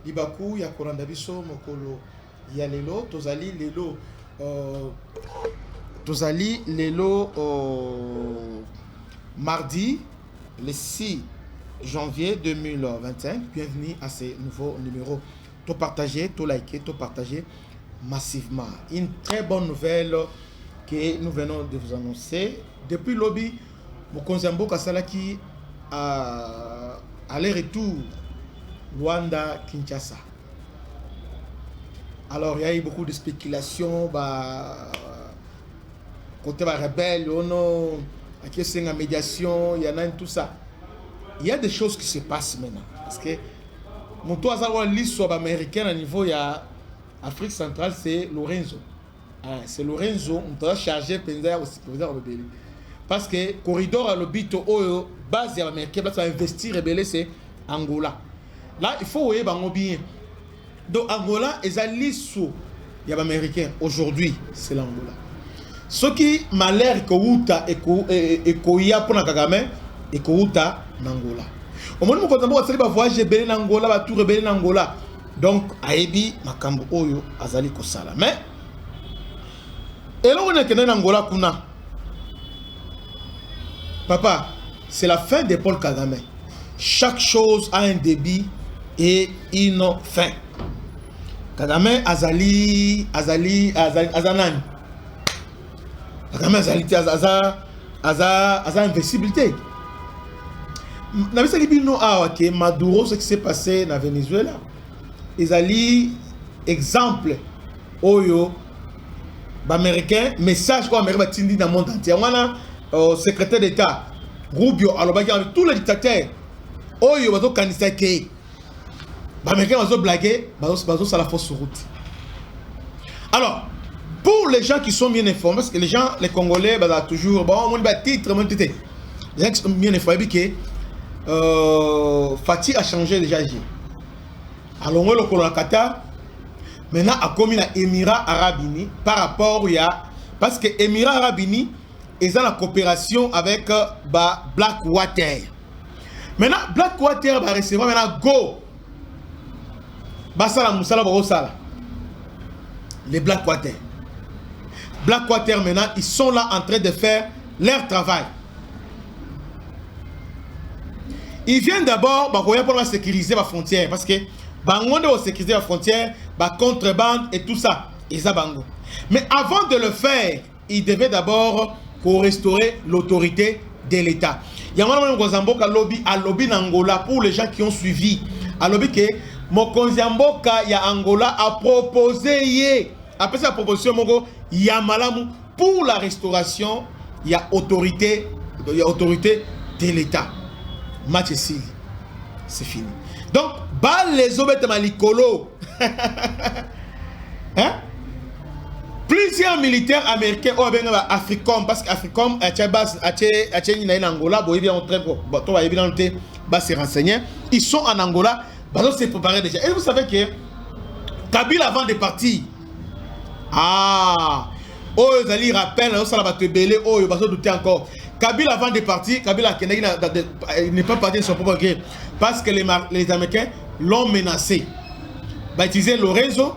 libaku ya kolanda biso mokolo ya lelo tozali lelo mardi le 6 janvier 2025. Bienvenue à ce nouveau numéro. Tout partager, tout liker, tout partager massivement. Une très bonne nouvelle que nous venons de vous annoncer. Depuis lobby, Mokonzambo Kasalaki a aller-retour Rwanda, Kinshasa. Alors il y a eu beaucoup de spéculations, côté rebelle, qui est en médiation, il y en a tout ça. Il y a des choses qui se passent maintenant. Parce que mon toit l'histoire américaine à niveau de Afrique centrale, c'est Lorenzo. C'est Lorenzo, on doit charger parce que corridor à l'obito, base américaine, va investir rebelle, c'est Angola. Là, il faut voir bien. Donc Angola est à l'issue des Américains. Aujourd'hui, c'est l'Angola. Ce qui m'a l'air que Outa et Koya pour la Kagame et Kouta Nangola. Au moment où on va voyager belé Angola, va tout rebelle Angola. Donc Aebi Makambo Oyo Azali Kosala. Mais et là on est que Angola kuna. Papa, c'est la fin de Paul Kagame. Chaque chose a un début et une fin. Kagame Azali Azanani. Kagame Aza invincibilité. Maduro, ce qui s'est passé dans Venezuela. Azali exemple Oyo américain message quoi américain tindi dans le monde entier. On a secrétaire d'État Rubio alors avec tous les dictateurs Oyo bazo candidat ke américain bazo blaguer bazo ça la fausse route. Alors pour les gens qui sont bien informés, parce que les gens, les Congolais, toujours, bon, on a titre, les gens qui sont bien informés, que Fatih a changé déjà. Alors, on a le Qatar, maintenant, a commis l'Émirat Arabes Unis par rapport à. Parce que l'Émirat Arabes Unis est dans la coopération avec Blackwater. Maintenant, Blackwater va recevoir maintenant Go. Basala Moussala Borosala. Les Blackwater. Blackwater maintenant, ils sont là en train de faire leur travail. Ils viennent d'abord pour sécuriser la frontière parce que Bango doit sécuriser la frontière, contrebande et tout ça. Mais avant de le faire, ils devaient d'abord restaurer l'autorité de l'État. Il y a un lobby en Angola pour les gens qui ont suivi. Un lobby que Mokonzamboka ya Angola a proposé. Après sa proposition, il y a malamu pour la restauration, il y a autorité de l'État. Match ici, c'est fini. Donc, les obètes malikolo. Hein? Plusieurs militaires américains ont bien Africom parce qu'Africom a une Angola, se renseigner. Ils sont en Angola, ils se préparent déjà. Et vous savez que Kabila avant de partir. Oh, Zali rappelle, ça va te belé, oh, il va se douter encore. Kabila avant de partir, Kabila n'est pas parti de son propre gré parce que les Américains l'ont menacé. Va utiliser Lorenzo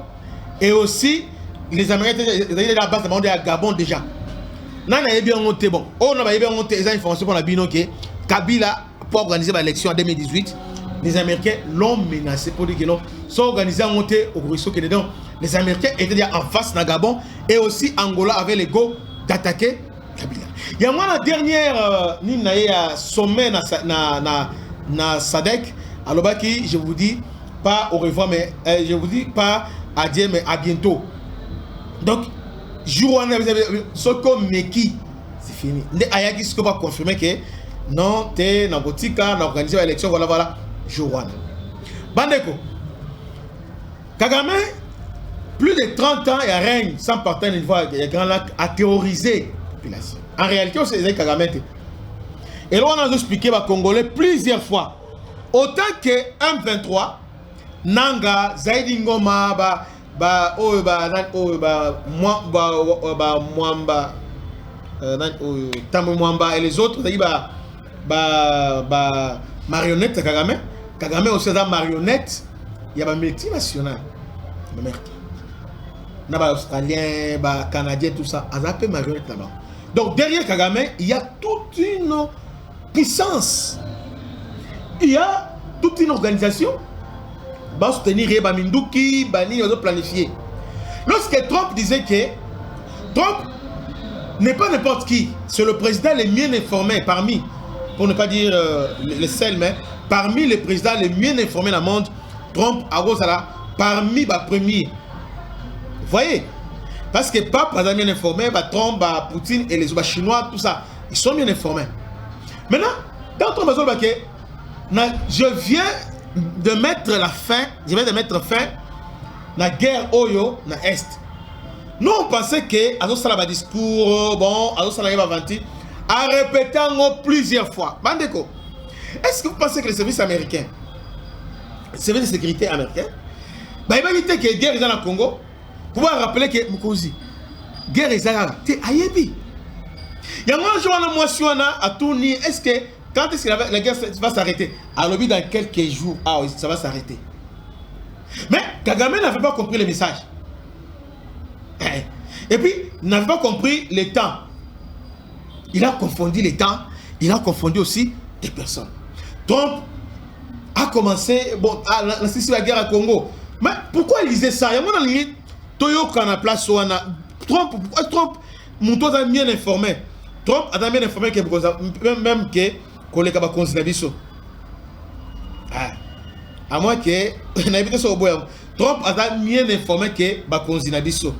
et aussi les Américains, ils la base à Gabon déjà. Nana est bien monté bon. On a bien monté les informations pour la bino que Kabila pour organiser l'élection en 2018. Les Américains l'ont menacé pour dire que non, sont organisés à monter au Ruisseau Canadien. Les Américains étaient déjà en face de Gabon et aussi Angola avait le go d'attaquer Kabila. Il y a moi la dernière sommet na Sadek alors qui je vous dis pas au revoir mais je vous dis pas adieu mais à bientôt. Donc jour ce comme Meki c'est fini. Les Ayaki ce que va confirmer que non t'es dans Botika on a organisé l'élection voilà jour one. Bandeko Kagame plus de 30 ans, il y a règne sans partenaire une fois, il y a Grand Lac à terroriser la population. En réalité, c'est Kagame. Et là, on a expliqué aux Congolais plusieurs fois. Autant que M23, Nanga, Zaidi Ngoma, Mwamba et les autres, marionnette Kagame. Kagame aussi est marionnette il y a des multinationales, américains, il y a des Australiens, des Canadiens, tout ça, ils ont appelé marionnette là-bas. Donc derrière Kagame, il y a toute une puissance. Il y a toute une organisation. Va soutenir Reba Minduki, Bani, ils ont planifié. Lorsque Trump disait que Trump n'est pas n'importe qui, c'est le président le mieux informé parmi, pour ne pas dire les seuls, mais parmi les présidents les mieux informés dans le monde, Trump a Rosala, parmi les premiers. Vous voyez? Parce que pas bien informé, Trump, Poutine et les Chinois, tout ça, ils sont bien informés. Maintenant, dans Trump, je viens de mettre fin à la guerre Oyo dans l'Est. Nous, on pensait que Azo Salaba discours, bon, Azo Salaba vanti, a répété plusieurs fois. Bandeko, est-ce que vous pensez que les services américains, les services de sécurité américains, il va éviter que la guerre est dans le Congo, pour rappeler que Mukozi, guerre est dans le Ayebi. Il y a un jour à Tourni, est-ce que quand est-ce que la guerre va s'arrêter? Alors, dans quelques jours, ah oui, ça va s'arrêter. Mais Kagame n'avait pas compris le message. Et puis, il n'avait pas compris le temps. Il a confondu les temps, il a confondu aussi des personnes. Trump a commencé, bon, la guerre à Congo. Mais pourquoi il disait ça? Il y a une limite, Toyo Kana place Trump, Mouton a bien informé. Trump a bien informé que même que collègue a considéré. À moins que Trump a bien informé que Bakonzinabiso.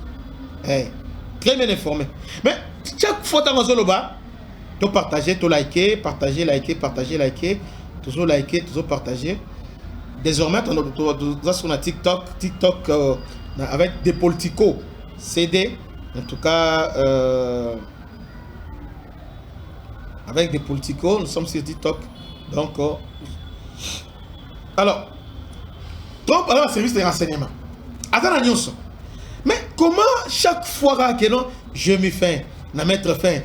Très bien informé. Mais chaque fois que tu as partagé, tu liker, liker, toujours liker, toujours partager. Désormais, tu as sur TikTok avec des politicos CD, en tout cas avec des politicos, nous sommes sur TikTok. Donc, alors, Trump a un service de renseignement. Attends, mais comment chaque fois que non, je me fais, na mettre fin,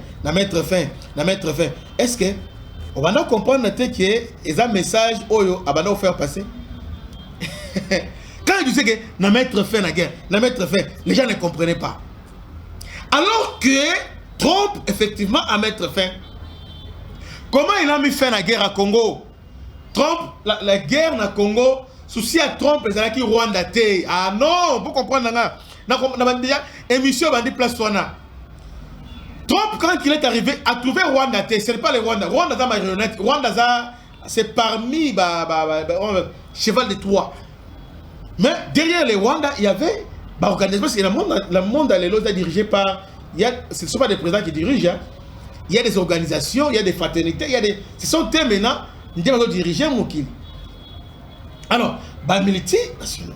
est-ce que on va comprendre que les messages Oyo a faire passer? Quand il disait que na mettre fin la guerre, les gens ne comprenaient pas. Alors que Trump, effectivement, a mettre fin. Comment il a mis fin à la guerre à Congo? Trump, la guerre na Congo, souci à Trump, les gens qui Rwanda té. Ah non, vous comprenez déjà émission Bandi Place Swana. Trump, quand il est arrivé, a trouvé Rwanda té. Ce n'est pas les Rwanda. Rwanda est marionnette. Rwanda, c'est parmi cheval de Troie. Mais derrière les Rwanda, il y avait organisation. Parce que le monde est dirigé par. Ce ne sont pas des présidents qui dirigent. Hein. Il y a des organisations, il y a des fraternités, il y a des. Ce sont eux maintenant, nous devons diriger Moukil. Alors, les militaires nationaux,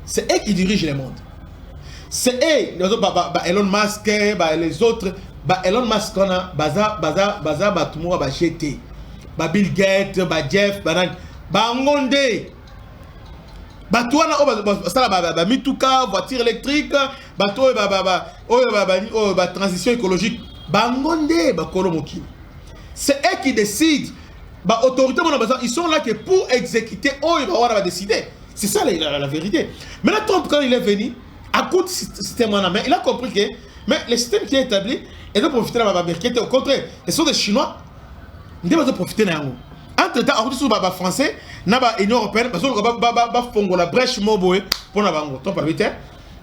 c'est eux qui dirigent le monde. C'est eux, Elon Musk, les autres, Elon Musk, on a Baza, GT, Bill Gates, Jeff, Ngonde, Mituka, voiture électrique, transition écologique. C'est eux qui décident. Ils sont là que pour exécuter, ils va décider. C'est ça la vérité. Maintenant, Trump, quand il est venu, à coup de système en main, il a compris que mais le système qui est établi, il doit profiter de la vérité. Au contraire, ils sont des Chinois, ils doivent profiter de la entre-temps, les Français, l'Union européenne, ils ont la brèche pour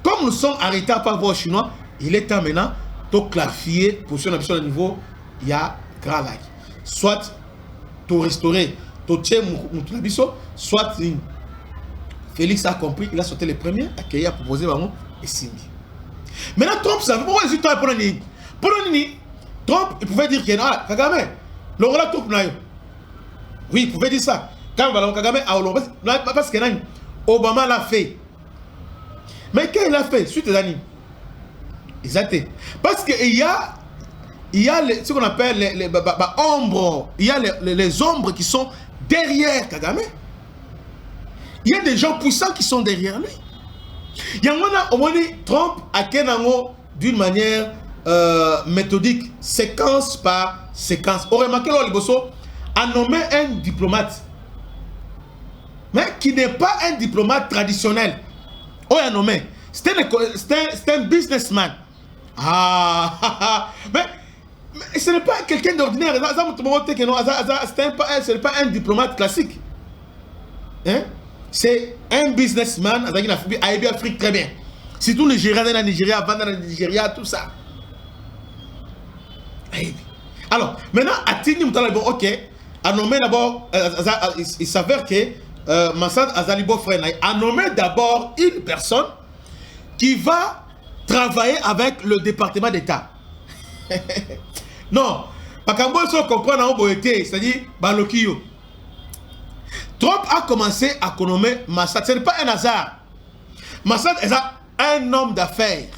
comme nous sommes arrêtés à part voir Chinois, il est temps maintenant de clarifier pour ce niveau, il y a grand lac. Soit tout restaurer, tout tient soit Félix a compris, il a sauté les premiers, accueilli, a proposé et signé. Maintenant, Trump, ça pourquoi il pour Trump, il pouvait dire que non, Kagame, l'Ongola Trump, oui, il pouvait dire ça. Quand Kagame a parce que Obama l'a fait. Mais quand il l'a fait, suite aux années, exactement. Parce qu'il y a ce qu'on appelle les ombres. Il y a les ombres qui sont derrière Kagame. Il y a des gens puissants qui sont derrière lui. Il y a Trump à Kenango d'une manière méthodique, séquence par séquence. On remarque que a nommé un diplomate. mais qui n'est pas un diplomate traditionnel. Oh, il a nommé. C'est un businessman. Ah, mais ce n'est pas quelqu'un d'ordinaire. Ce n'est pas un diplomate classique. Hein? C'est un businessman. Il a Afrique très bien. Surtout le Nigeria, dans le Nigeria, tout ça. Alors, maintenant, à Tini, ok, a nommé d'abord, il s'avère que Massad Azalibo Frena a nommé d'abord une personne qui va travailler avec le département d'État. Non, parce qu'on peut comprendre, c'est-à-dire, Balokio. Trump a commencé à nommer Massad. Ce n'est pas un hasard. Massad est un homme d'affaires.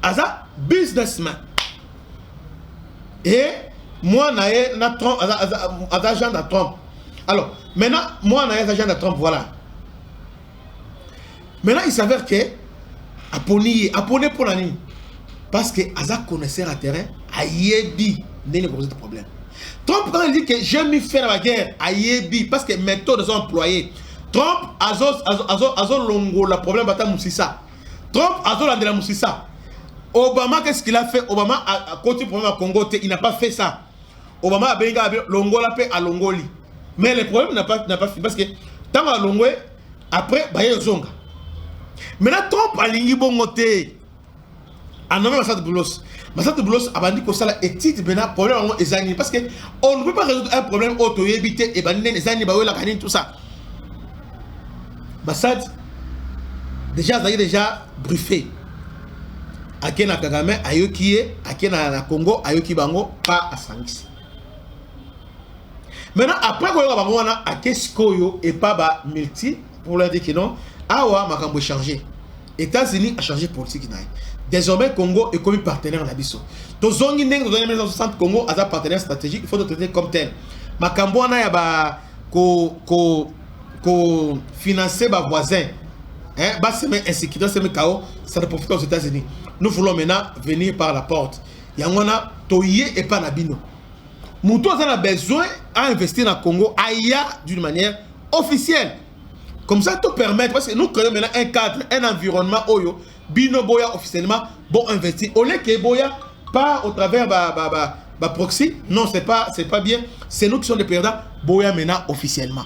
Un businessman. Et moi, je suis agent de Trump. Alors, maintenant, moi, je suis agent de Trump, voilà. Maintenant, il s'avère que Aponi pour la ligne. Parce que Aza connaissait le terrain, Ayebi n'est pas de problème. Trump, quand il dit que j'ai mis faire la guerre, Ayebi, parce que mes méthodes sont employées. Trump, Azo Longo, le problème, Bata Moussissa. Trump, Azo Landela Moussissa. Obama, qu'est-ce qu'il a fait? Obama a continué le problème à Congo, il n'a pas fait ça. Obama a bien Longola paix à Longoli. Mais le problème n'a pas fini parce que tant à Longwe, après, Baye Zonga. Maintenant, Trump a l'ingé bon côté. A nommé Massad Boulos. Massad Boulos a dit que ça la étude maintenant problème est agni parce que on ne peut pas résoudre un problème auto éviter et banner les agni baoui la canine tout ça. Massad déjà briefé. Akena Kagame ayokiye, Akena na Congo ayoki bango pas à Sangisi. Maintenant après qu'on a bango na akeskoyo et pas ba multi pour leur dire que non, awa makambo changé. États-Unis a changé politique naï. Désormais Congo est comme partenaire na biso. To zongi ndeng dans 1960 Congo a un partenaire stratégique, il faut le traiter comme tel. Makambo na ya ba ko financer ba voisin. Hein, bah c'est mes insécurité, c'est mes chaos, ça ne profite aux États-Unis. Nous voulons maintenant venir par la porte. Yangona toye et pas nabino. Moutou a besoin d'investir dans le Congo aïa d'une manière officielle. Comme ça, tout permettre, parce que nous créons maintenant un cadre, un environnement oyo, bino boya officiellement, bon investir. Au lieu que boya, pas au travers ba proxy, non, c'est pas bien. C'est nous qui sommes des perdants, boya maintenant officiellement.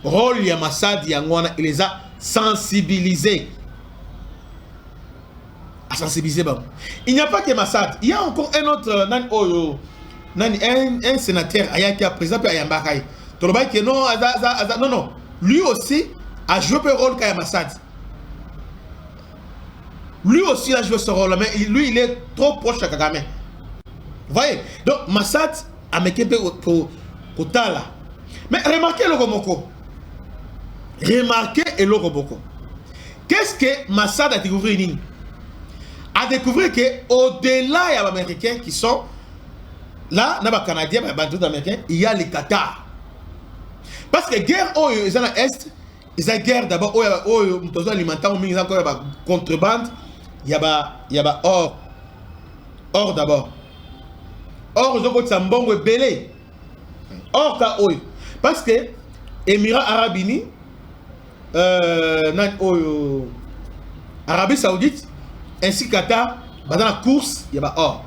Rôle Yamassad Yangwana, il les a sensibilisés. À sensibiliser. Il n'y a pas que Massad. Il y a encore un autre un sénateur qui a présenté à Yambakaï. Non. Lui aussi a joué un rôle qu'à Massad. Lui aussi a joué ce rôle, mais lui il est trop proche de Kagame. Vous voyez? Donc Massad a mis pour Tala. Mais remarquez le Romoko. Remarquez le Romoko. Qu'est-ce que Massad a découvert? A découvrir qu'au-delà, il y a des Américains qui sont là, il y a des Canadiens, il y a les Qatar. Parce que la guerre, ils sont à l'Est, ils ont guerre d'abord, ils ont alimentaire, ils ont contrebande, il y a or. Or d'abord. Or, ils ont un bon belé. Or, parce que Émirats Arabes Unis, Arabie Saoudite, ainsi Qatar, dans la course, il y a or.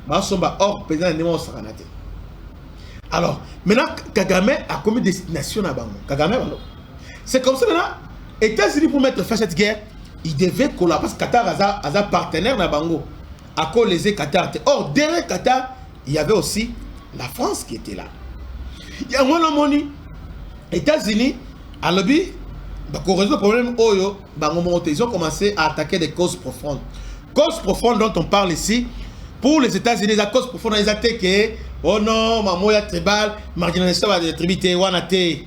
Or, président de l'Union. Alors, maintenant, Kagame a commis destination à Bango. Kagame, c'est comme ça maintenant, États-Unis pour mettre fin à cette guerre, ils devaient collaborer parce que Qatar a un partenaire dans Bango. À cause les Qatar. Or, derrière Qatar, il y avait aussi la France qui était là. Il y a un money. États-Unis, à l'objet, pour résoudre le problème, ils ont commencé à attaquer des causes profondes. Causes profondes dont on parle ici, pour les États-Unis, la cause profonde, ils attaquent. Oh non, maman, il y a tribal, marginalisation de la tribité, wanate. Ils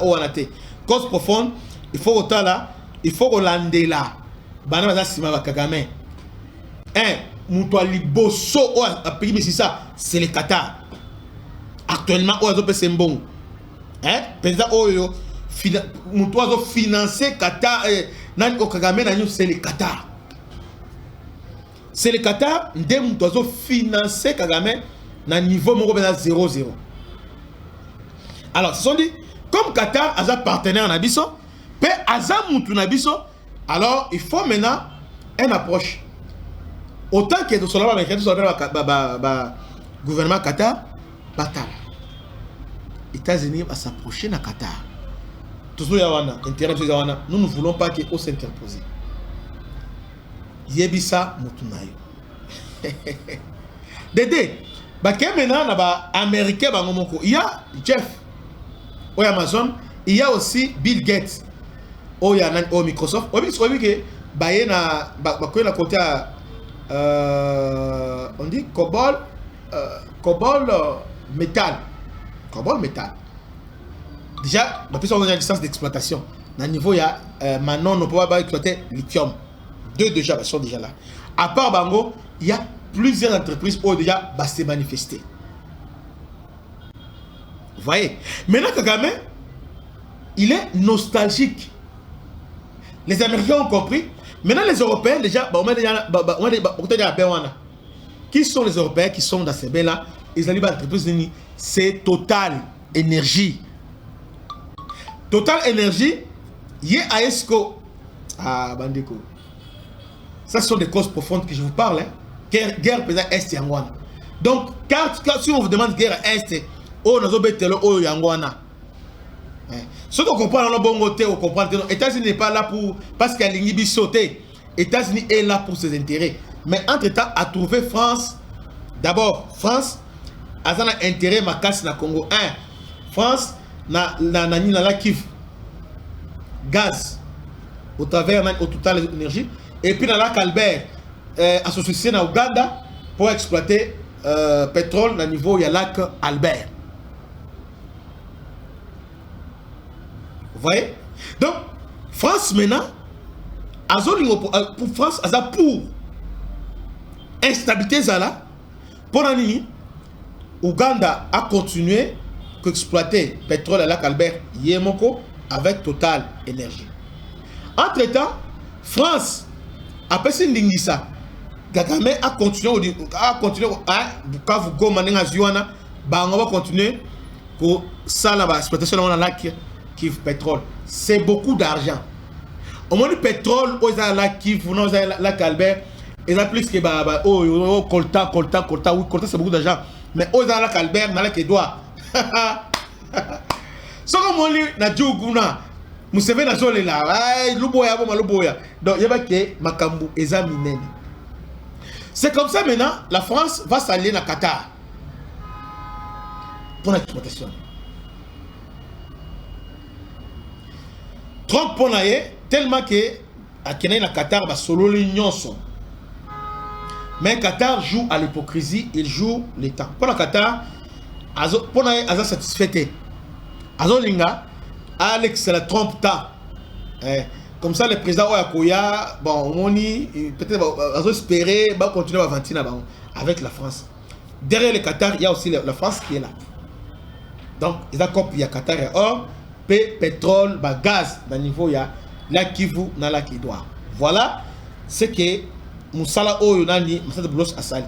ont wanate. Cause profonde, il faut autant là, il faut Hollande là. Banana Sima Kagame. Moutouali Bosso, à pays, mais c'est ça, c'est le Qatar. Actuellement, c'est bon. Président Oyo, Moutouazo financé Qatar, Kagame, c'est le Qatar. C'est le Qatar, Moutouazo financé Kagame, na niveau 0-0. Alors, ce sont dit, Comme Qatar a un partenaire Nabiso, pe Azamoutou Nabiso, alors il faut maintenant une approche. Autant que le gouvernement Qatar, Batal. États-Unis va s'approcher de Qatar. Toujours nous ne voulons pas qu'on s'interpose. Yebisa Moutunayo. Dédé, maintenant, Américain, il y a Jeff, au Amazon, il y a aussi Bill Gates, au Microsoft. On dit cobalt métal. Cobalt métal. Déjà, on a une distance d'exploitation. À niveau, il y a maintenant, on ne peut pas exploiter lithium. Deux déjà sont déjà là. À part Bango, il y a plusieurs entreprises qui ont déjà se manifester. Vous voyez? Maintenant, Kagame, il est nostalgique. Les Américains ont compris. Maintenant, les Européens, déjà, qui sont les Européens qui sont dans ces bains-là? Ils ont dit l'entreprise, c'est Total Énergie. Total Énergie, il y a ESCO. Ah, Bandeko. Ça, ce sont des causes profondes que je vous parle. Hein. Guerre présente Est et Yangwana. Donc, si on vous demande guerre Est, on a besoin Yangwana. Ce qu'on comprend dans le bon côté, on comprend que les États-Unis n'est pas là pour. Parce qu'il y a l'Ingibi sauté. Les États-Unis est là pour ses intérêts. Mais entre-temps, à trouver France. D'abord, France a un intérêt ma casse na Congo. France na Kiv. Gaz. Au travers au total énergie. Et puis dans la Albert, associé à Ouganda pour exploiter pétrole au niveau du lac Albert. Vous voyez? Donc, France maintenant, pour France, pour instabilité Zala, pour l'année, Ouganda a continué à exploiter pétrole à lac Albert Yemoko avec Total Énergie. Entre-temps, France après c'est Ndingisa. Kagame a continué à Bukavu Goma Nenga Ziwana, on va continuer pour ça là exploitation dans la lac qui pétrole. C'est beaucoup d'argent. Au moins le pétrole aux lac qui dans la lac Albert, et là plus que colta oui colta c'est beaucoup d'argent. Mais aux lac Albert na lac Edouard. So comme lui na Djoguna Museveni na zole là, luboya bon luboya. Donc il y a que makambu examiner. C'est comme ça maintenant, la France va s'allier na Qatar pour l'exploitation. Trump pour naie tellement que à Kenya na Qatar va solo l'union son. Mais Qatar joue à l'hypocrisie, il joue l'État. Pour la Qatar, pour naie aza satisfait. Azo linga Alex la trompe ta. Comme ça, le président Oyakoya, bon, on peut-être espérer continuer à avancer avec la France. Derrière le Qatar, il y a aussi la France qui est là. Donc, il y a Qatar et or, pétrole, gaz, dans le niveau, il y a la Kivu, dans la Kidwa. Voilà ce que Moussala Oyonani, Moussala Boulos Assali.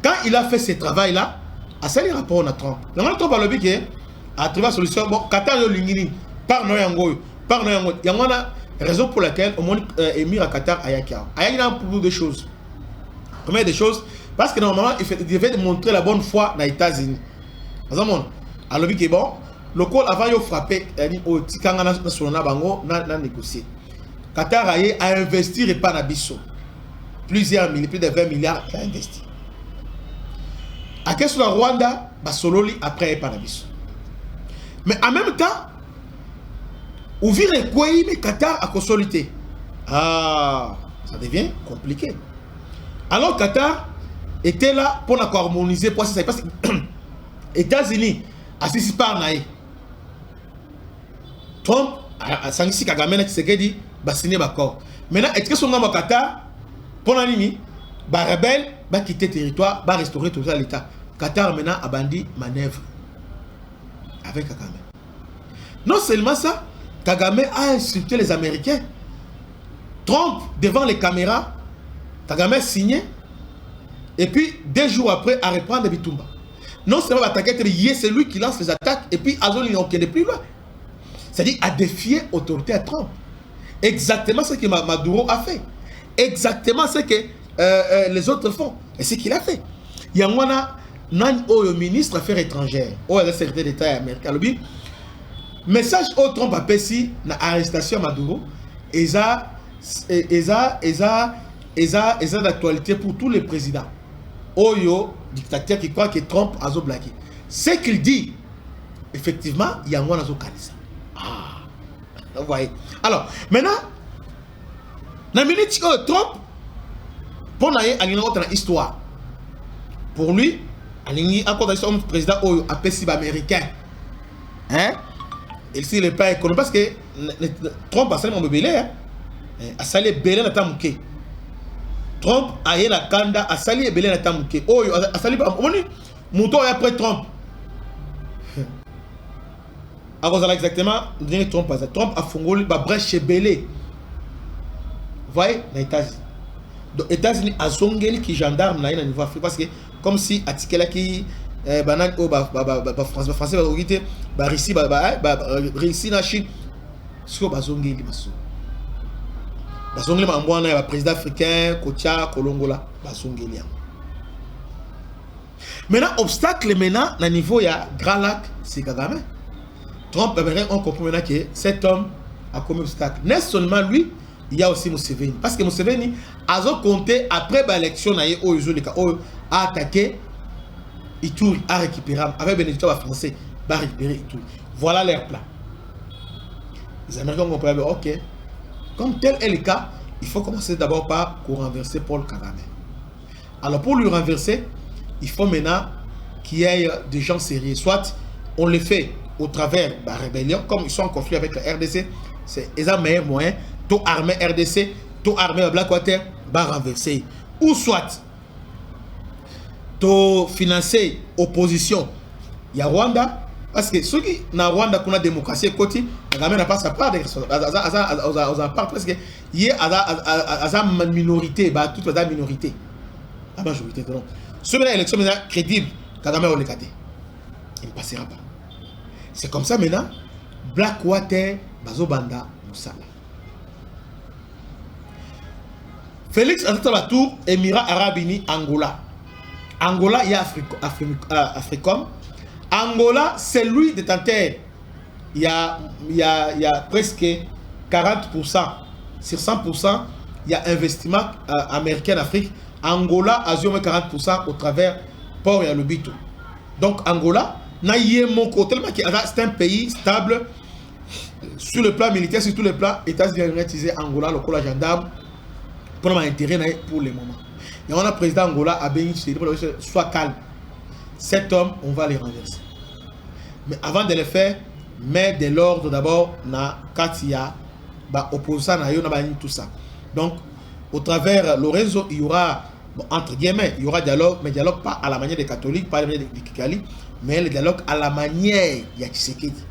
Quand il a fait ce travail-là, Assali répond à Trump. Normalement, Trump a le but à trouver la solution. Bon, Qatar, il par Noyangoy, il y a une raison pour laquelle au moins émir à Qatar à Yakia. Il y a beaucoup de choses. Combien de choses? Parce que normalement, il devait montrer la bonne foi dans les États-Unis. Alors, que bon, le col avant de frapper, au Tikanga National Bango, n'a négocié. Qatar a investi et pas Nabiso. Plusieurs milliards, plus de 20 milliards, il a investi. À qu'est-ce que le Rwanda, Sololi après pas Nabiso. Mais en même temps, ouvrir les coins, mais Qatar a consolidé. Ah, ça devient compliqué. Alors Qatar était là pour harmoniser, parce que les États-Unis assistent par Naï. Trump, à Sangissi Kagame, Tshisekedi, va signer d'accord. Maintenant, est-ce que son nom au Qatar, pour l'ennemi, va rebelle, va quitter le territoire, va restaurer tout ça l'État. Qatar maintenant a bandit manœuvre avec Kagame. Non seulement ça, Kagame a insulté les Américains. Trump, devant les caméras, Kagame a signé. Et puis, 2 jours après, à reprendre Bitumba. Non seulement attaquer, c'est lui qui lance les attaques. Et puis, Azoli n'est plus loin. C'est-à-dire à défier l'autorité à Trump. Exactement ce que Maduro a fait. Exactement ce que les autres font. Et ce qu'il a fait. Il y a un ministre des Affaires étrangères, le secrétaire d'État américain, le message au Trump a fait na arrestation Maduro, et ça d'actualité pour tous les présidents. Oyo, dictateur qui croit que Trump a blagué. Ce qu'il dit, effectivement, il y a un kanisa. Ah, vous voyez. Alors, maintenant, dans minute Trump, pour une histoire, pour lui, encore un président Oyo a fait américain. Hein? Et s'il n'est pas économique, parce que Trump a sali mon bébé, a sali belé na tamuke. Trump a eu la kanda, a sali belé na tamuke. Oyo a sali ba moni mouton après Trump. Alors exactement, Trump a fongoli ba brèche belé. Vous voyez, dans les États-Unis. Donc les États-Unis a zongeli qui gendarme na niveau Afrique parce que comme si atikela qui banan o français ba ogité ba Russie na Chine so ba zongeli maso. Ba zongeli ma mbwana ya président africain Kocha Kolongola ba zongeli. Maintenant obstacle maintenant na niveau ya Grand Lac c'est Kagame. Trump on comprend maintenant que cet homme a commis obstacle. Non seulement lui, il y a aussi Museveni. Parce que Museveni a compté après l'élection a attaqué Ituri, a récupéré, avec Benedicto français, a récupéré Ituri. Voilà leur plan. Les Américains ont compris, ok, comme tel est le cas, il faut commencer d'abord par renverser Paul Kagame. Alors pour lui renverser, il faut maintenant qu'il y ait des gens sérieux. Soit on le fait au travers de la rébellion, comme ils sont en conflit avec la RDC, c'est un meilleur moyen, tout armé RDC, tout armé Blackwater, va renverser. Ou soit, tout financer opposition, il y a Rwanda, parce que ceux qui na Rwanda qu'on a démocratie côté, Kagame n'a pas sa part parce que il y a une minorité, bah toute la minorité, la majorité non. Ceux qui ont élection crédible, Kagame on les gâté, il ne passera pas. C'est comme ça maintenant, Blackwater, Bazobanda, Moussala. Félix Antoine Émirats Arabes Unis, Angola. Angola, il y a Africom. Angola, c'est lui détenteur. Il y a presque 40%. Sur 100%, il y a investissement américain en Afrique. Angola a 40% au travers port et Lobito. Donc Angola, c'est un pays stable sur le plan militaire, sur tous les plans. États-Unis ont utilisé Angola, le col gendarme, pour l'intérêt pour le moment. Et on a le président Angola a béni, soit calme. Cet homme, on va les renverser. Mais avant de le faire, mets de l'ordre d'abord dans Katia, opposant à tout ça. Donc, au travers Lorenzo, il y aura, entre guillemets, il y aura dialogue, mais dialogue pas à la manière des catholiques, pas à la manière des Kikali, mais le dialogue à la manière de Tshisekedi.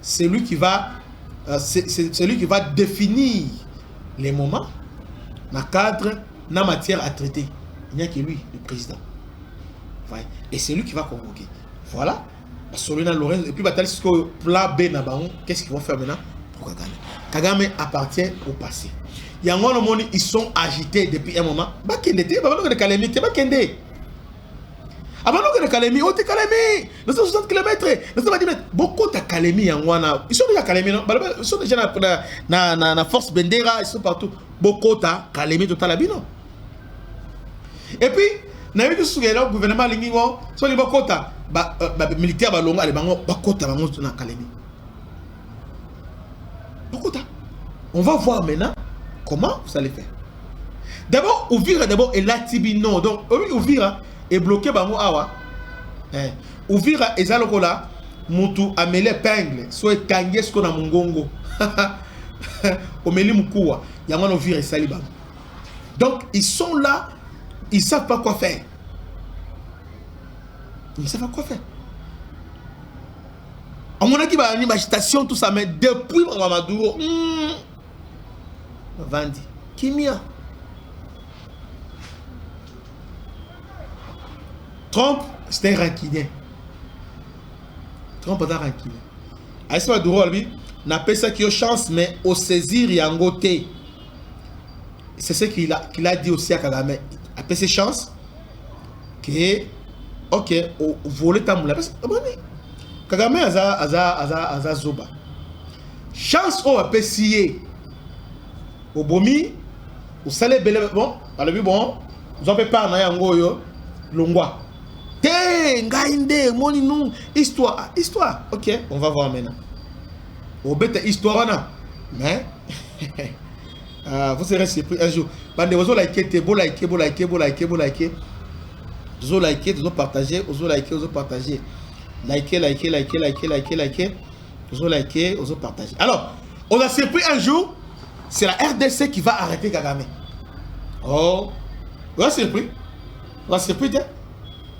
C'est lui qui va définir les moments, dans le cadre, dans la matière à traiter. Il n'y a que lui, le président. Et c'est lui qui va convoquer. Voilà. Et puis, qu'est-ce qu'ils vont faire maintenant pour Kagame? Kagame appartient au passé. Il y a un moment où ils sont agités depuis un moment. Avant de Kalemi, on te Kalemi, 960 km, 910 mètres. Beaucoup de Kalemi, ils sont déjà Kalemi, ils sont déjà dans la force Bendera, ils sont partout. Beaucoup de Kalemi, tout à la bino. Et puis, le gouvernement Lingiwo, sur les Bokota, militaires, les Bakota, dans Kalemi. Bokota. On va voir maintenant comment vous allez faire. D'abord, Ouvira d'abord et Latibino. Donc, Ouvira est bloqué par Awa. Ouvira et Zalokola, Moutou a mêlé peigle, soit Kangé ce qu'on a Mungongo. Omeli Moukoua, Yaman Ouvira et Saliba. Donc, ils sont là, ils ne savent pas quoi faire. Ils ne savent pas quoi faire. À mon avis, il y a une agitation, tout ça, mais depuis Mamadou, Vandi, Kimia. Trump, c'était un rancunier. Trump était rancunier. Aïssa Madouro, lui, n'a pas ça qui a chance, mais au saisir yangote. C'est ce qu'il a dit aussi à Kagame. A pas ses chances que, ok, au volet tamoula. Kagame aza zoba. Chance au apprécié. Au bomi, au salé belé, bon, alors bon, vous avez pas na yango yo, longwa. Té, ngainde, moni nou, histoire, ok, on va voir maintenant. Au bête histoire na, mais, vous serez surpris un jour. Bande vous likez, te, vous likez, vous partagez, likez, vous partagez. Alors, on a surpris un jour. C'est la RDC qui va arrêter Kagame. Oh, on va surpris. On va surpris.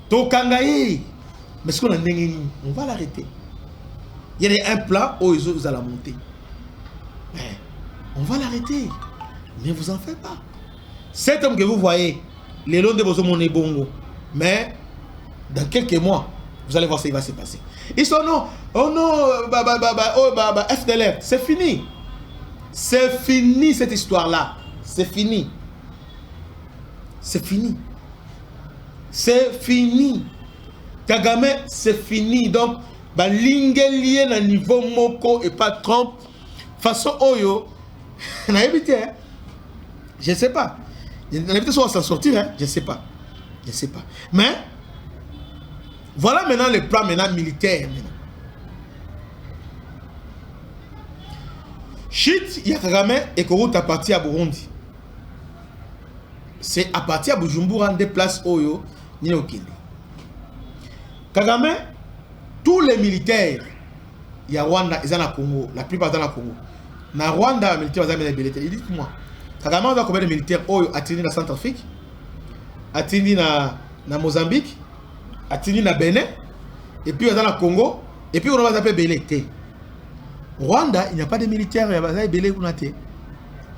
Tokangaï. Mais ce qu'on a dit, on va l'arrêter. Il y a un plan où ils allont monter. Mais on va l'arrêter. Ne vous en faites pas. Cet homme que vous voyez, les longs de vos hommes est bongo. Mais dans quelques mois, vous allez voir ce qui va se passer. Ils sont non. Oh non, FDLR. C'est fini. C'est fini cette histoire-là. C'est fini. C'est fini. C'est fini. Kagame, c'est fini. Donc, lié na niveau moko et pas Trump. Façon Oyo, on a évité. Hein? Je ne sais pas. On a évité soit s'en sortir. Hein? Je ne sais pas. Je ne sais pas. Mais, voilà maintenant le plan militaire. Shit, il y a Kagame et Kourout à partir à Burundi. C'est à partir à Bujumbura des places Oyo, ni au Kindi. Kagame, tous les militaires, il y a Rwanda, ils sont au Congo, la plupart dans le Congo. Na Rwanda, les militaires, ils ont des militaires. Il dit moi, Kagame, on a combien de militaires Oyo a tenu la Centrafrique, a tenu na Mozambique, a tenu na Bénin, et puis dans le Congo, et puis on va s'appeler Bélété. Rwanda, il n'y a pas de militaires, il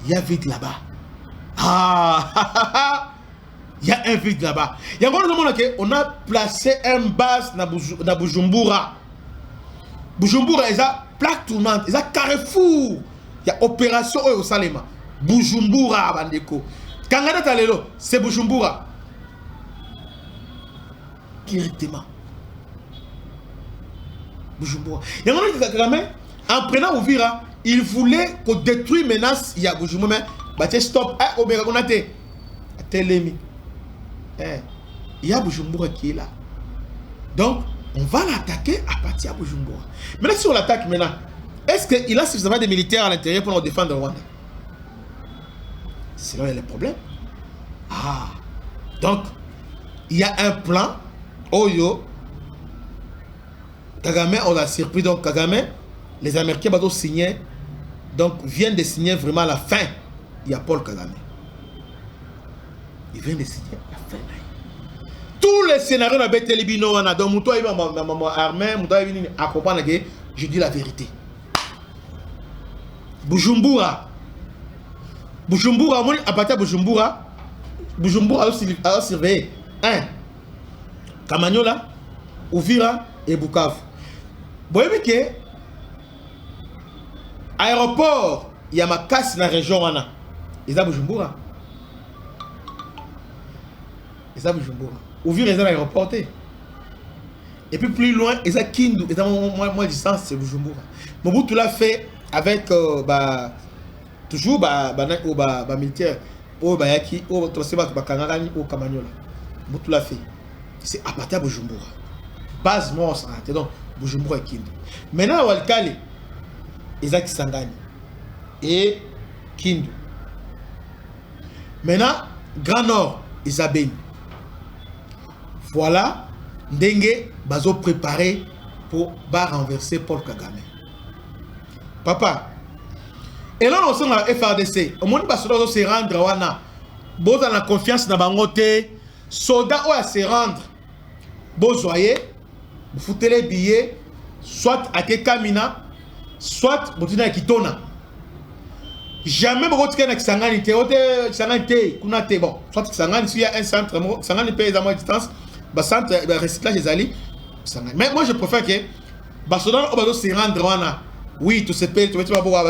y a vide là-bas. Ah, il y a un vide là-bas. Il y a un moment on a placé un base dans Bujumbura. Bujumbura, il y a plaque tournante, il y a carrefour. Il y a opération au Salema. Bujumbura, bandeko. Kangana Talelo, c'est Bujumbura. Directement. Bujumbura. Il y a un moment qui en prenant Ouvira, il voulait qu'on détruise menace. Il y a Bujumbura, mais stop. On a Télémi. Il y a Bujumbura qui est là. Donc, on va l'attaquer à partir de Bujumbura. Maintenant, si on l'attaque maintenant, est-ce qu'il a suffisamment de militaires à l'intérieur pour nous défendre Rwanda? Sinon, il y a des problèmes. Ah. Donc, il y a un plan. Oyo. Kagame, on l'a surpris. Donc, Kagame, les Américains vont signer. Donc, viennent de signer vraiment à la fin. Il y a Paul Kagame. Il vient de signer à la fin. Tous les scénarios de Télébino, on a donc Mouto il va armé, Mouto il va accompagner que je dis la vérité. Bujumbura, à partir de Bujumbura a surveillé 1. Kamanyola, Uvira et Bukavu. Vous voyez que aéroport, il y a ma casse dans la région. Ils ont Bujumbura. Ils ont Bujumbura. Ouvrir les aéroportés. Et puis plus loin, ils ont Kindu. Ils ont moins de distance, c'est Bujumbura. Mobutu l'a fait avec toujours militaire. Bayaki, Bakangani, Kamanyola. Mobutu l'a fait. C'est à partir de Bujumbura. Base monstre. Donc, Bujumbura et Kindu. Maintenant, Walkali, ils ont Kisangani. Et Kindu. Maintenant, Grand Nord, ils ont Beni. Voilà, Ndenge Bazo préparé pour renverser Paul Kagame. Papa, et là on sent la FRDC. Au moins, Baso se rendre wana. Bon dans la confiance dans Bangote, soldats à se rendre. Bon soyez, vous foutez les billets, soit à Kekamina, soit à Kitona. Jamais vous retirez avec Sangani, bon, soit Sangani, s'il y a un centre, Sangani paye à moins de distance. Centre recyclage des alliés. Mais moi je préfère que Barcelone se rendre Oui, tout se paye, tu vas voir,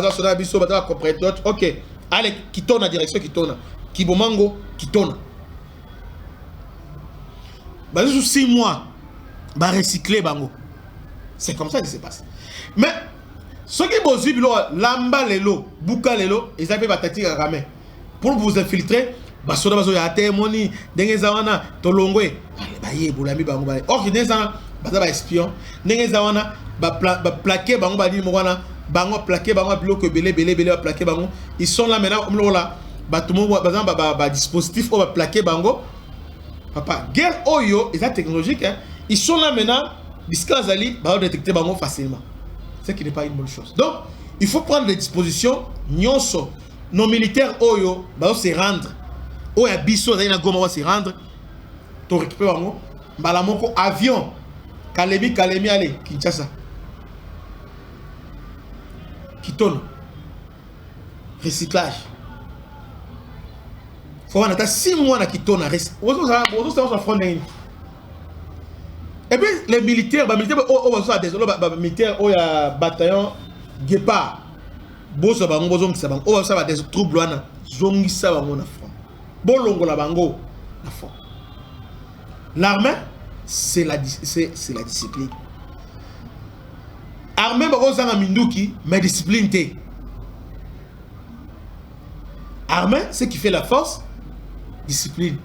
ok. Allez, qui tourne la direction, qui tourne. Qui bomango, qui tourne. Bah, sous 6 mois, bah, recycler, bango. C'est comme ça que ça se passe. Mais, ce qui est possible, lamba lelo, bouka lelo, ils avaient batati à ramé. Pour vous infiltrer, bah, soda bazo ya témoni, dengezawana, tolongwe. Allez, bah, yé, boulami, bango, bah. Or, qui dengezawana, bah, espion, dengezawana, bah, plaqué, bango, bah, dit, moana, bango, plaqué, bango, bloqué, belé, plaqué, bango. Ils sont là maintenant, là, bah, tout le monde, bah, dispositif, bah, plaqué, bango. Papa, guerre oyo, ils sont technologiques, hein. Ils sont là maintenant, discret ali, bah, détecter bango facilement. Ce qui n'est pas une bonne chose. Donc, il faut prendre des dispositions. Nyonso, nos militaires oyo, bah, se rendre. Oya biso, d'ailleurs, goma va se rendre. Tu récupères bango. Balamoko avion. Kalemi, allez, Kinshasa. Kitone. Recyclage. Faut en attendre 6 mois à Kitone. Et puis les militaires, militaires, il y a bataillon Guépard. Boso bango bozo ngisa bango. O ça des troubles wana. Zongisa bango na front. Bolongo la bango na front. L'armée, c'est la discipline. Armée bako zanga minduki, mais discipline té. Armée, ce qui fait la force, discipline.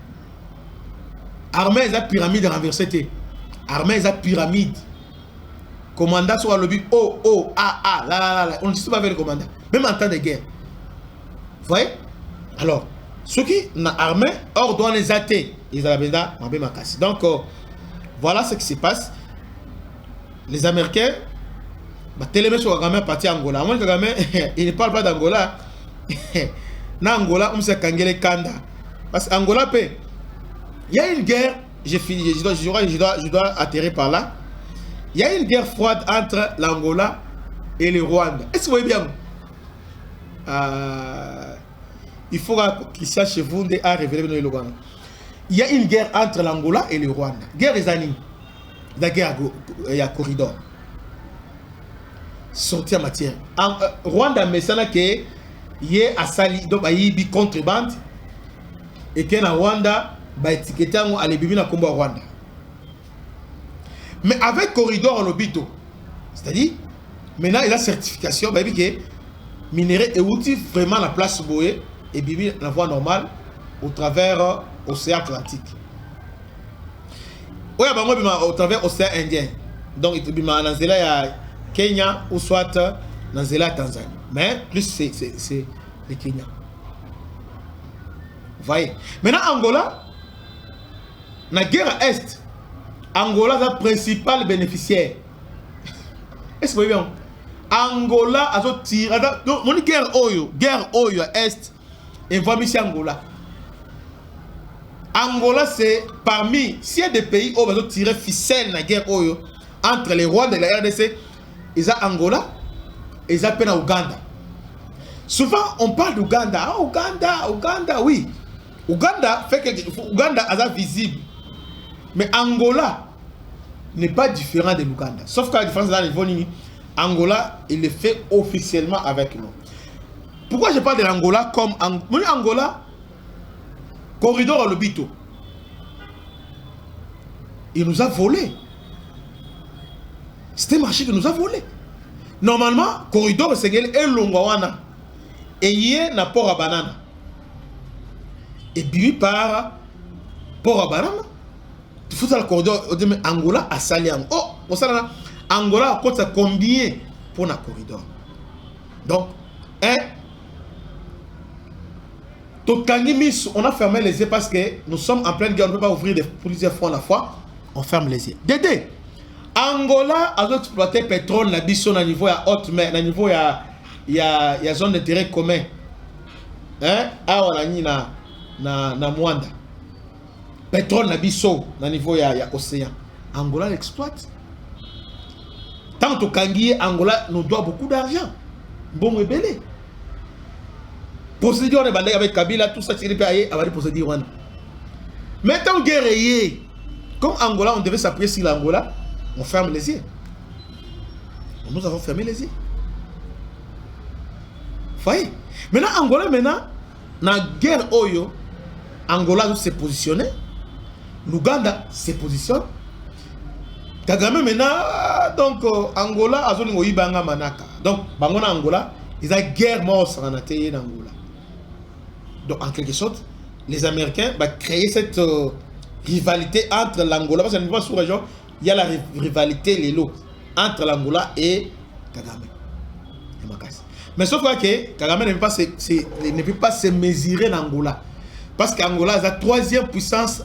Armée, c'est la pyramide renversée té. Armée, c'est la pyramide. Commandant soit le but O, A, là. On ne sait pas faire le commandant. Même en temps de guerre. Vous voyez? Alors, ceux qui n'ont armée, hors douane les athées, ils avaient bien ma casse. Donc, voilà ce qui se passe. Les Américains, télémé sur Kagame parti Angola. Moi, Kagame, il ne parle pas d'Angola. Na Angola, on s'est kangele Kanda. Parce qu'Angola, il y a une guerre. Je dois atterrir par là. Il y a une guerre froide entre l'Angola et le Rwanda. Est-ce que vous voyez bien? Il faut que Christian Chevunde a révélé le Rwanda. Il y a une guerre entre l'Angola et le Rwanda. Guerre des années. La guerre, il y a corridor. Sortie en matière. Rwanda, mais ça n'a que y a Asali, donc il y a contrebande. Et que Rwanda, bah étiqueté à l'ébibine à combat Rwanda. Mais avec corridor en obito, c'est-à-dire, maintenant il a certification, bah que minerai et outils vraiment la place boé et bibi la voie normale au travers l'océan Atlantique. Oui, bah moi au travers l'océan Indien. Donc il y a Kenya ou soit Tanzanie. Mais plus c'est le Kenya. Vous voyez. Maintenant Angola, dans la guerre à Est, Angola est le principal bénéficiaire. Est-ce que vous voyez bien? Angola a tiré. Donc, mon guerre Oyo à Est, et voit ici Angola. Angola, c'est parmi, s'il y a des pays où on va tirer ficelle dans la guerre Oyo, entre les Rwandais et la RDC, ils ont Angola, et ils appellent Ouganda. Souvent, on parle d'Ouganda. Ah, Ouganda, oui. Ouganda fait que Ouganda est visible. Mais Angola n'est pas différent de l'Ouganda. Sauf que la différence dans les niveau Angola, il le fait officiellement avec nous. Pourquoi je parle de l'Angola comme Angola, corridor à l'Obito. Il nous a volé. C'était un marché qui nous a volé. Normalement, corridor c'est Longwana. Et il y a un port à banane. Et puis par port à banane. Il faut que le corridor Angola a sali. Oh, Angola a combien pour le corridor? Donc, on a fermé les yeux parce que nous sommes en pleine guerre. On ne peut pas ouvrir plusieurs fois à la fois. On ferme les yeux. Dédé, Angola a exploité le pétrole na biso na niveau ya haute mer, na niveau ya zone d'intérêt commun. Awa na Mwanda. Pétrole na biso na niveau ya océan. Angola l'exploite. Tant que Kangié, Angola nous doit beaucoup d'argent. Bon et belé. Procédure avec Kabila, tout ça, c'est payé avec procédure. Maintenant, guerrier, comme Angola, on devait s'appuyer sur l'Angola, on ferme les yeux. Nous avons fermé les yeux. voyez. Maintenant, Angola, dans la guerre Oyo, Angola s'est positionné. L'Ouganda s'est positionné. Kagame maintenant, donc Angola a zone Ibanga Manaka. Donc, Bangona Angola, ils ont guerre mort en Angola. Donc, en quelque sorte, les Américains vont créer cette rivalité entre l'Angola. Parce que dans la sous-région, il y a la rivalité les lots entre l'Angola et Kagame. Mais sauf que Kagame ne peut pas se mesurer en Angola. Parce qu'Angola est la troisième puissance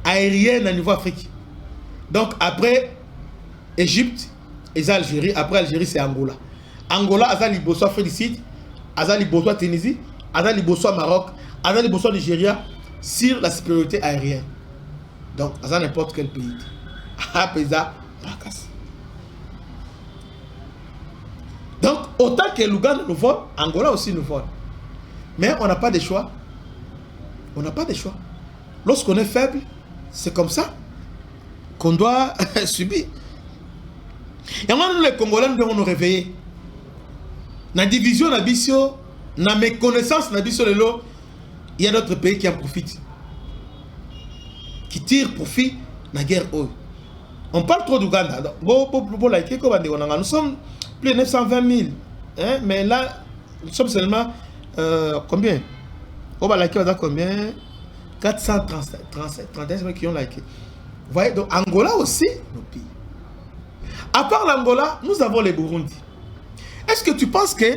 aérienne au niveau Afrique. Donc après Égypte et Algérie, après Algérie c'est Angola. Angola a Liboso Félicite, a Liboso Tunisie, a Liboso Maroc, a Liboso Nigeria sur la sécurité aérienne. Donc à n'importe quel pays. Donc autant que l'Ouganda nous vole, Angola aussi nous vole. Mais on n'a pas de choix. On n'a pas de choix. Lorsqu'on est faible, c'est comme ça qu'on doit subir. Et moi, nous les Congolais, nous devons nous réveiller. Dans la division, dans la méconnaissance, il y a d'autres pays qui en profitent. Qui tirent profit dans la guerre. On parle trop d'Ouganda. Nous sommes plus de 920 000. Hein? Mais là, nous sommes seulement... combien? Combien? 437 qui ont liké. Vous voyez, donc Angola aussi, nos pays. À part l'Angola, nous avons les Burundi. Est-ce que tu penses que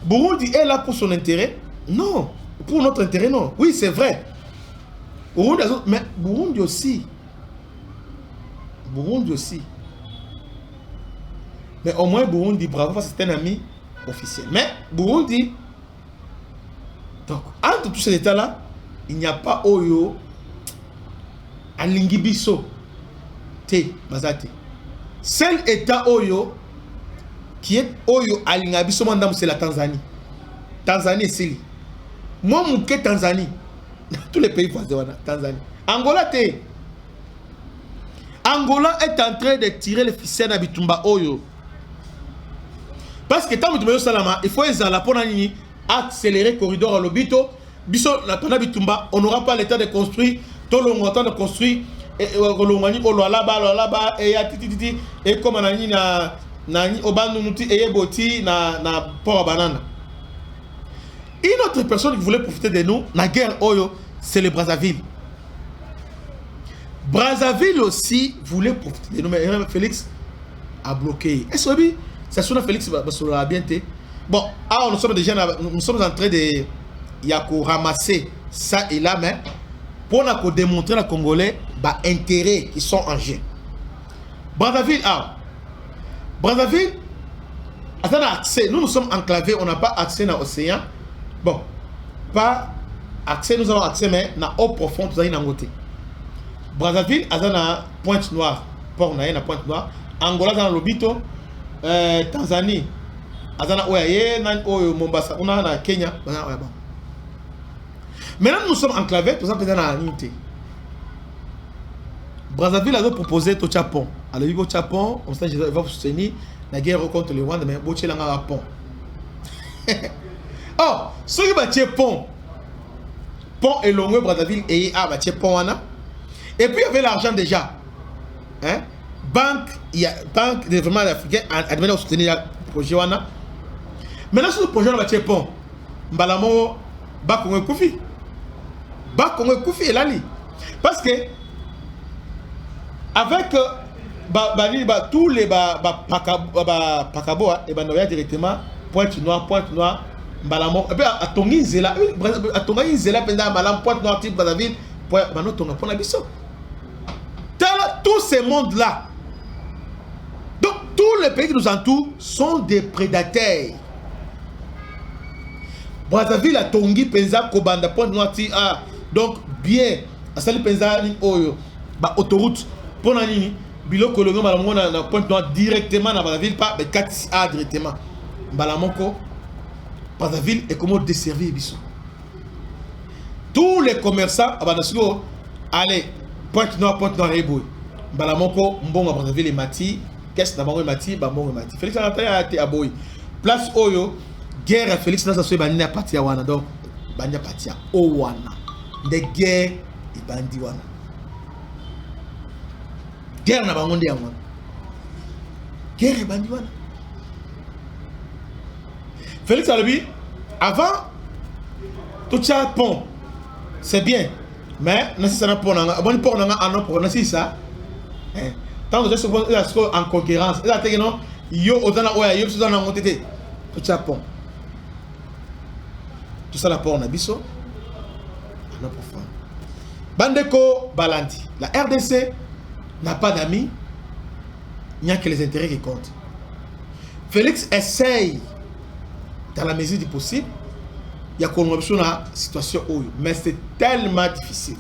Burundi est là pour son intérêt? Non. Pour notre intérêt, non. Oui, c'est vrai. Burundi, mais Burundi aussi. Burundi aussi. Mais au moins Burundi, bravo, parce que c'est un ami officiel. Mais Burundi, donc, entre tous ces états-là, il n'y a pas Oyo, Alingibiso, Te, Bazate. Seul état Oyo, qui est Oyo, Alingibiso, c'est la Tanzanie. Tanzanie, c'est lui. Moi, mon Tanzanie. Tous les pays voisins, Tanzanie. Angola, Te. Angola est en train de tirer les ficelles à Bitumba Oyo. Parce que tant que Salama, il faut accélérer le corridor à l'Obito. Pendant Bitumba, on n'aura pas l'état de construire, tout le monde de construire, et comme on a dit, na port à banane. Une autre personne qui voulait profiter de nous, la guerre Oyo, c'est le Brazzaville. Brazzaville aussi voulait profiter de nous, mais Félix a bloqué. Est-ce que ça sonne Félix a bien été? Bon, alors nous sommes en train de ramasser ça et là, mais pour démontrer à Congolais intérêts qui sont en jeu. Brazzaville, Brazzaville, accès. Nous sommes enclavés, on n'a pas accès dans l'océan. Bon, pas accès, nous avons accès, mais dans eau profonde, nous avons côté. Brazzaville, à Pointe-Noire, port na Pointe-Noire. Angola, dans l'Obito, Tanzanie, Azana Oyaye, Mombasa, on a Kenya. Maintenant, nous sommes enclavés, pour exemple, dans la unité. Brazzaville a proposé au Japon. Alors, il va au Japon, on va vous soutenir la guerre contre le Rwanda, mais il va un pont. Oh, ce qui va être pont est long, Brazzaville, et il va être pont. Et puis, il y avait l'argent déjà. Hein? Banque de développement africain a demandé à soutenir le projet. Maintenant, sur le projet, on va être pont. Mbalamo, Bakongo Koufi. Bakongo Koufi est là. Parce que, avec tous les Pakaboa, et ben directement Pointe-Noire, Mbalamo, et puis à Tongi Zela, Malam, Pointe-Noire, type Brazzaville, tous ces mondes-là. Donc, tous les pays qui nous entourent sont des prédateurs. Brazzaville, à Tongi, Penza, Kobanda, Pointe-Noire, donc bien, à Sali Penza, autoroute, pour Nanini, Bilo Kolongo, Malamon, Pointe-Noire, directement dans Brazzaville, pas 4A directement. Balamoko, Brazzaville est comment desservir Bissou. Tous les commerçants, allez, Pointe-Noire, Eboy. Balamoko, Mbongo, Brazzaville et Mati, qu'est-ce que Mati, Bambongo et Mati. Félix Anataya a été à Boy. Place Oyo, guerre Félix Nasa Soye bandi à partir wana donc bandi à partir o wana de guerre et bandi wana guerre na bango nde yango guerre et bandi wana Félix Alobi avant tout ça pont c'est bien mais nécessairement pour nanga bon pour nanga en pour na ça tant que je suis en concurrence là te non yo odana oya yo suzana ngotete tout ça pont tout ça la pont na biso en profond Bandeko Balandi la RDC n'a pas d'amis il n'y a que les intérêts qui comptent. Félix essaye dans la mesure du possible. Il y a une situation où, mais c'est tellement difficile.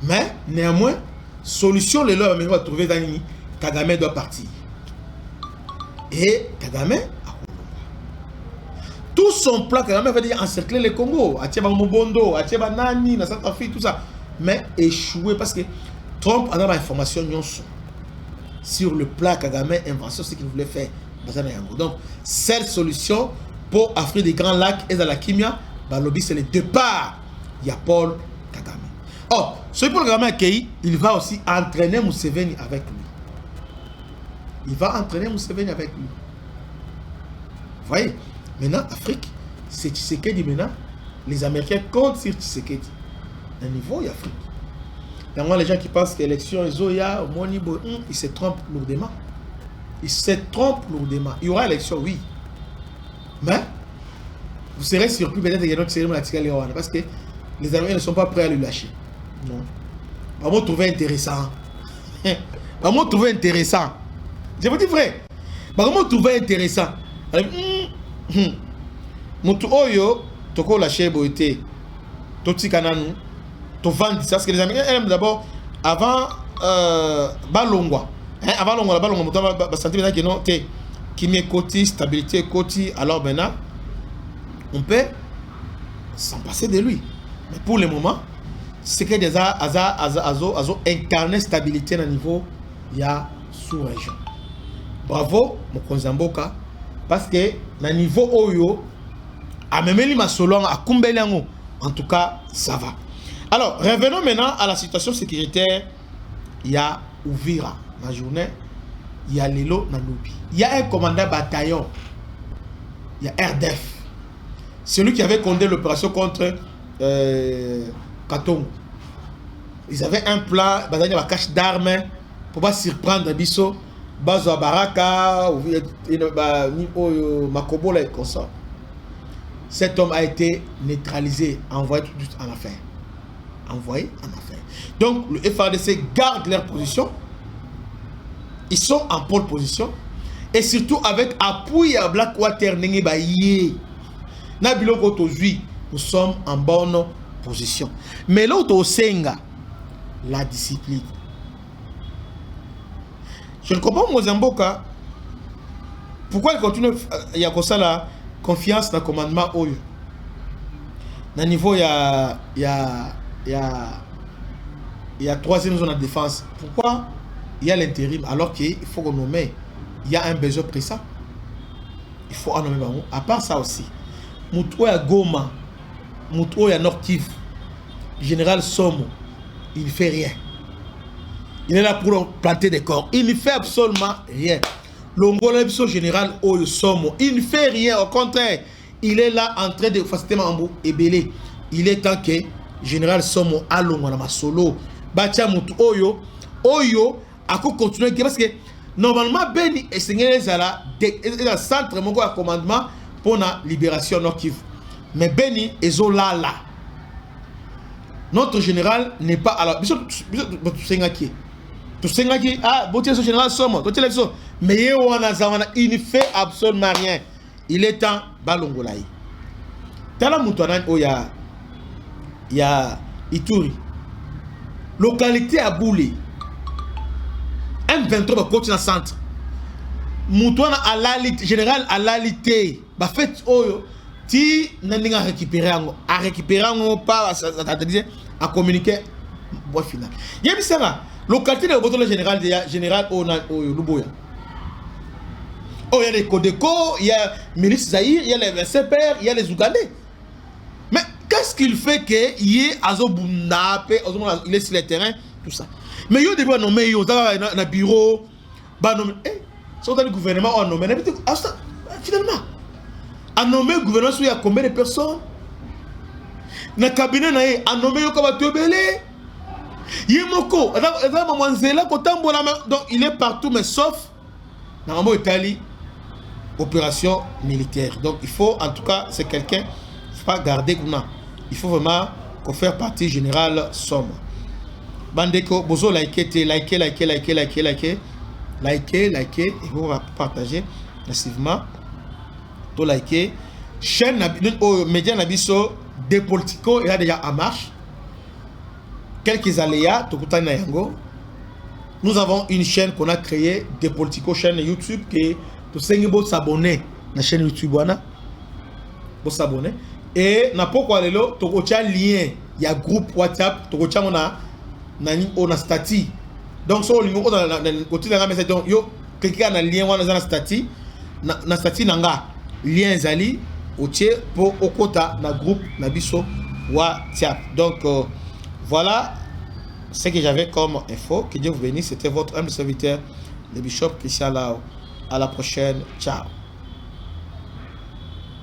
Mais néanmoins, solution les leurs va trouver dans Kagame doit partir. Et Kagame tout son plan, Kagame va dire encercler le Congo, Atieba Mobondo, Atieba Nani, la Centrafrique, tout ça. Mais échoué parce que Trump a dans l'information sur le plan Kagame, invention, ce qu'il voulait faire. Donc, cette solution pour Afrique des Grands Lacs et dans la Kimia, c'est le départ. Il y a Paul Kagame. Oh, ce Paul Kagame, il va aussi entraîner Museveni avec lui. Il va entraîner Museveni avec lui. Vous voyez, maintenant, Afrique, c'est Tshisekedi maintenant. Les Américains comptent sur Tshisekedi. À niveau, il y a Afrique. Et moi, les gens qui pensent que l'élection est Zoya, ils se trompent lourdement. Il se trompe lourdement. Il y aura élection, oui. Mais, vous serez surpris peut-être qu'il y a notre cérémonie parce que les Américains ne sont pas prêts à le lâcher. Non. Vraiment trouver intéressant. Vraiment trouver intéressant. Je vous dis vrai. Vraiment trouver intéressant. Moutou Oyo, Toko lâcher Boité, Toti Kananu, to vendre ça. Parce que les Américains aiment d'abord, avant Balongwa. Avant on va sentir que non, qui met côté stabilité côté, alors maintenant on peut s'en passer de lui. Mais pour le moment, c'est que des azo incarner stabilité dans le niveau il y a sous-région. Bravo mon Konzamboka parce que dans le niveau Oyo a même ma solon à Kumbelango en tout cas ça va. Alors revenons maintenant à la situation sécuritaire. Il y a Uvira. La journée, il y a Lelo Nanubi. Il y a un commandant bataillon. Il y a RDF. Celui qui avait condamné l'opération contre Katongo. Ils avaient un plan, ils avaient cache d'armes pour pas surprendre Bisso, Bazo Baraka, Makobo et comme ça. Cet homme a été neutralisé, envoyé tout de suite en affaire. Envoyé en affaire. Donc le FARDC garde leur position. Ils sont en pole position et surtout avec appui à Blackwater Nengebaye. Aujourd'hui, nous sommes en bonne position. Mais l'autre au Senga, la discipline. Je ne comprends pas Mozamboka. Pourquoi il continue il y a comme ça la confiance dans le commandement Oyo. Dans le niveau il y a troisième zone de défense. Pourquoi? Il y a l'intérim alors qu'il faut qu'on nomme. Il y a un besoin pressant. Il faut en nommer. À part ça aussi, Moutoua Goma, Moutoua Nord-Kivu, Général Somo, il ne fait rien. Il est là pour planter des corps. Il ne fait absolument rien. L'Ongolais Général Oyo Somo, il ne fait rien. Au contraire, il est là en train de facilement et belé. Il est temps que Général Somo a l'Ongolama solo. Batia Moutoua Oyo. À continuer parce que normalement Beni et Seigneur Zala le centre mon commandement pour la libération Nord-Kivu. Mais Beni et Zola là. Notre général n'est pas alors général Somo, mais il ne fait absolument rien. Il est temps Balongolaï. Tala Moutouanan il y a Ituri. Localité à Boulé. M23 va continuer dans le centre. Moutouana à l'alité, général à l'alité. Bah fait oyo, ti n'en a récupéré pas à communiquer. Bon final. Il y a ça là. Localité de le général Oyo Luboya. Oh, il y a les Codeco, il y a Milice Zahir, il y a les VCPR, il y a les Ougandais. Mais qu'est-ce qu'il fait qu'il y ait Azobunda, il est sur le terrain, tout ça. Mais il y a des gens nommés, il y a un bureau, sont dans le gouvernement, on nomme. Finalement, à nommer le gouvernement, il y a combien de personnes? Dans le cabinet, à nommer le cabinet, donc il est partout, mais sauf dans le Italie, opération militaire. Donc il faut, en tout cas, c'est quelqu'un, il ne faut pas garder comme ça. Il faut vraiment qu'on fasse partie générale somme. Bandeko, bozo liker, et on va partager massivement. To liker. Chaîne, média Nabiso, des politico, il y a déjà en marche. Quelques aléas, nous avons une chaîne qu'on a créée, des politico, chaîne YouTube, qui est s'abonner à la chaîne YouTube. Pour s'abonner. Et n'a pas quoi le lien, il y a groupe WhatsApp, on a statut. Donc, sur le côté de la message, donc, quelqu'un a un lien, on a un statut, na statut nanga, lien zali, pour au quota, na groupe, na biso, WhatsApp. Donc, voilà ce que j'avais comme info. Que Dieu vous bénisse. C'était votre humble serviteur, le Bishop Christian Lao. À la prochaine. Ciao.